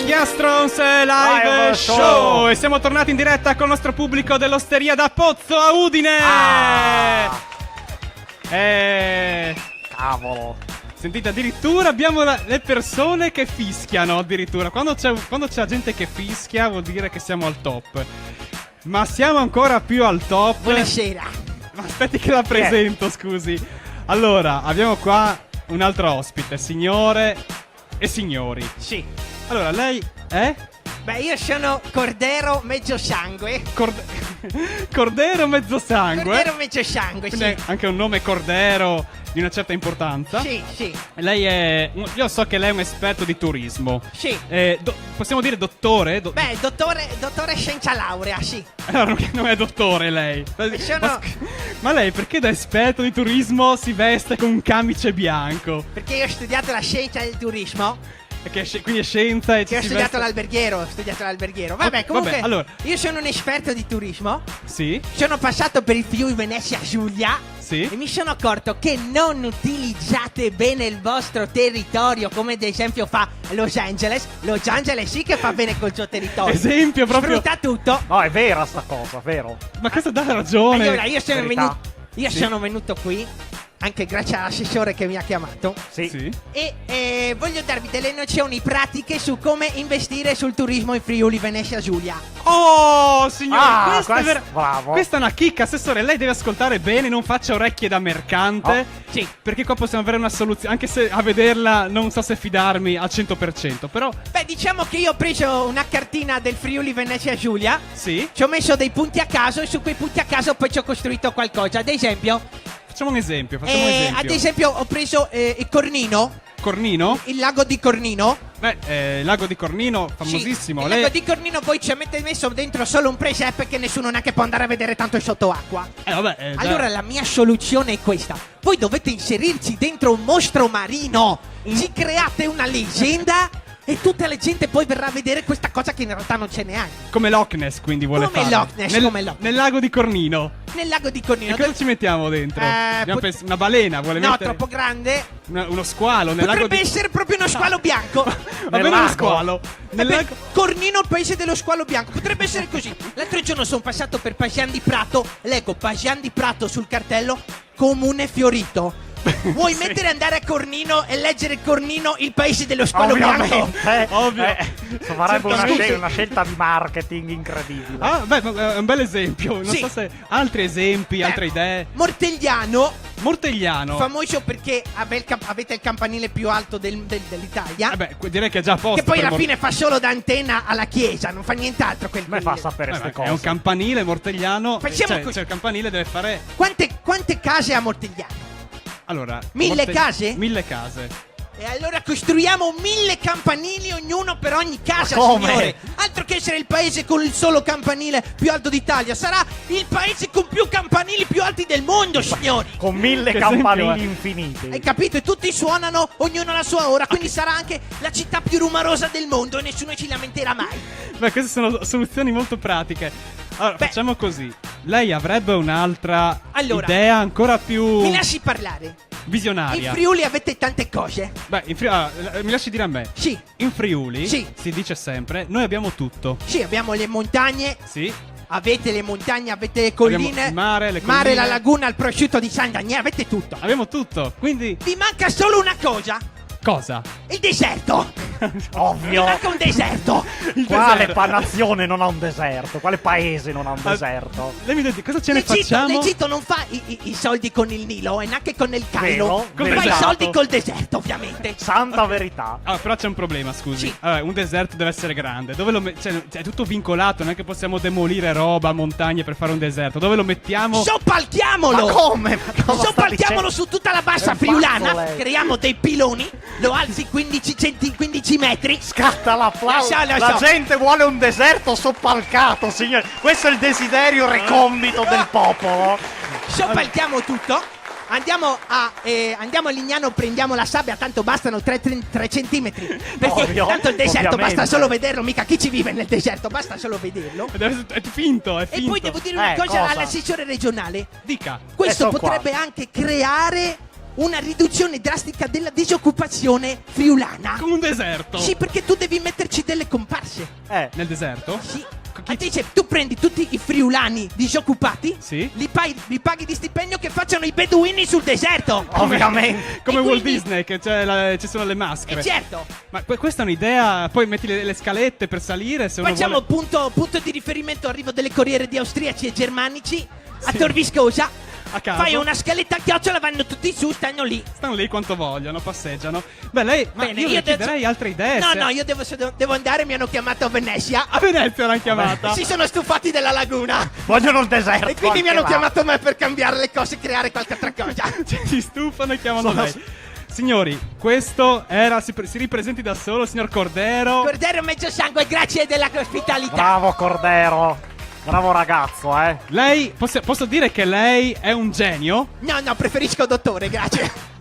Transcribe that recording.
Chiastrons Live Show. E siamo tornati in diretta con il nostro pubblico dell'Osteria da Pozzo a Udine. Cavolo. Sentite, addirittura abbiamo le persone che fischiano. Addirittura quando c'è gente che fischia vuol dire che siamo al top. Ma siamo ancora più al top. Buonasera. Ma aspetti che la presento, scusi. Allora, abbiamo qua un altro ospite, signore e signori. Sì. Allora, lei è? Beh, io sono Cordero Mezzo Sangue. Cordero Mezzo Sangue. Cordero Mezzo Sangue, Quindi sì. anche un nome Cordero di una certa importanza. Sì, sì. Lei è... Io so che lei è un esperto di turismo. Sì. Possiamo dire dottore? Beh, dottore senza laurea, sì. Allora, non è dottore lei. Sono... Ma lei perché da esperto di turismo si veste con un camice bianco? Perché io ho studiato la scienza del turismo. Quindi è scienza e Che ho studiato l'alberghiero. Vabbè, comunque, vabbè, allora. io sono un esperto di turismo. Sì. Sono passato per il Friuli Venezia Giulia. Sì. E mi sono accorto che non utilizzate bene il vostro territorio, come ad esempio fa Los Angeles. Los Angeles sì che fa bene col suo territorio. Esempio proprio. Sfrutta tutto. No, è vera sta cosa, vero. Ma questo dà ragione. Allora, io Verità. sono venuto qui anche grazie all'assessore che mi ha chiamato. Sì. E voglio darvi delle nozioni pratiche su come investire sul turismo in Friuli Venezia Giulia. Oh, signore, Bravo. questa è una chicca, assessore. Lei deve ascoltare bene, non faccia orecchie da mercante. Sì. Perché qua possiamo avere una soluzione. Anche se a vederla non so se fidarmi al 100%. Però, Beh, diciamo che io ho preso una cartina del Friuli Venezia Giulia. sì. Ci ho messo dei punti a caso e su quei punti a caso poi ci ho costruito qualcosa. Ad esempio, Facciamo un esempio. ad esempio ho preso il Cornino, Cornino? il lago di Cornino. Beh, il lago di Cornino, famosissimo. Sì, il lago di Cornino voi ci avete messo dentro solo un presepe che nessuno neanche può andare a vedere tanto il sottoacqua. Vabbè, Allora la mia soluzione è questa. Voi dovete inserirci dentro un mostro marino. Ci create una leggenda e tutta la gente poi verrà a vedere questa cosa che in realtà non c'è neanche. come Loch Ness, quindi vuole Come fare. Loch Ness, come Loch Ness. Nel lago di Cornino. Nel lago di Cornino. E cosa ci mettiamo dentro? Una balena, vuole No, mettere troppo grande. uno squalo nel lago Potrebbe di... essere proprio uno squalo bianco. Va bene Nel uno lago. squalo. Nel Beh, lago... Cornino, il paese dello squalo bianco. Potrebbe essere così. L'altro giorno sono passato per Pagian di Prato. Leggo Pagian di Prato sul cartello, comune fiorito. Vuoi mettere andare a Cornino e leggere Cornino, il paese dello squalo bianco? Ovvio. Farebbe Certamente. una scelta di marketing incredibile. Ah, beh, ma è un bel esempio. Non Sì. so se altri esempi, Beh, altre idee. Mortegliano, Mortegliano. famoso perché avete il campanile più alto dell'Italia. Direi che è già a posto. Che poi per alla fine fa solo da antenna alla chiesa, non fa nient'altro quel Come fa a sapere Beh, queste è un cose? campanile Mortegliano. Facciamo così. Cioè il campanile deve fare. Quante case ha Mortegliano? Allora, 1000 case? 1000 case. E allora costruiamo 1000 campanili, ognuno per ogni casa, Come? signore. Altro che essere il paese con il solo campanile più alto d'Italia. Sarà il paese con più campanili più alti del mondo, signori. Con 1000 Che campanili esempio è? infiniti. Hai capito? E tutti suonano, ognuno alla sua ora. Quindi sarà anche la città più rumorosa del mondo e nessuno ci lamenterà mai. Beh, queste sono soluzioni molto pratiche. Allora, Beh. facciamo così. Lei avrebbe un'altra Allora, idea ancora più Mi lasci parlare. In visionaria. Friuli avete tante cose. Beh, mi lasci dire a me. Sì, In Friuli Sì. si dice sempre: noi abbiamo tutto. sì, abbiamo le montagne. Sì. Avete le montagne, avete le colline. Abbiamo il mare, le Mare, colline. la laguna, il prosciutto di San Daniele. Avete tutto. Abbiamo tutto. Quindi, Vi manca solo una cosa. cosa? Il deserto. Vi Ovvio. manca un deserto. Quale nazione non ha un deserto? Quale paese non ha un deserto? Lei mi dice cosa ce ne facciamo? L'Egitto non fa i soldi con il Nilo e neanche con il Cairo. Vero, Fa i esatto. soldi col deserto, ovviamente. Santa verità. Ah, però c'è un problema, scusi. Sì. Allora, un deserto deve essere grande. Dove cioè, è tutto vincolato, non è che possiamo demolire roba, montagne per fare un deserto. Dove lo mettiamo? Soppalchiamolo. Ma come? Ma cosa sta Soppalchiamolo dicendo? su tutta la È bassa un friulana. pazzo lei. Creiamo dei piloni. Lo alzi 15 metri. Scatta l'applauso. Lo so. La gente vuole un deserto soppalcato, signore. Questo è il desiderio recondito del popolo. Soppalchiamo tutto. Andiamo a Lignano, prendiamo la sabbia, tanto bastano 3 centimetri. Perché Ovvio, tanto il deserto ovviamente. basta solo vederlo, mica chi ci vive nel deserto, basta solo vederlo. È finto, è E finto. poi devo dire una cosa cosa? all'assessore regionale. Dica. Questo sono potrebbe qua. anche creare una riduzione drastica della disoccupazione friulana. Con un deserto. Sì, perché tu devi metterci delle nel deserto? Sì. Ah, dice, tu prendi tutti i friulani disoccupati, Sì. li paghi di stipendio che facciano i beduini sul deserto. Ovviamente. Come E Walt quindi- Disney, che ci sono le maschere. Certo. Ma questa è un'idea. Poi metti le scalette per salire. Se uno Facciamo vuole... punto di riferimento, arrivo delle corriere di austriaci e germanici a Tor Viscosa. A caso. Fai una scaletta a chiocciola, vanno tutti su, stanno lì. Stanno lì quanto vogliono, passeggiano. Beh, lei. Ma Bene, io le adesso- chiederei altre idee. No, se- no, io devo andare, mi hanno chiamato a Venezia. A Venezia l'hanno chiamata. Si sono stufati della laguna. Vogliono il deserto. E quindi mi anche hanno là. chiamato me per cambiare le cose e creare qualche altra cosa. Cioè, si stufano e chiamano Sono- lei. Signori, questo era. Si ripresenti da solo, signor Cordero. Cordero mezzo sangue, grazie della ospitalità. Bravo Cordero. Bravo ragazzo, Lei. Posso dire che lei è un genio? No, preferisco dottore, grazie.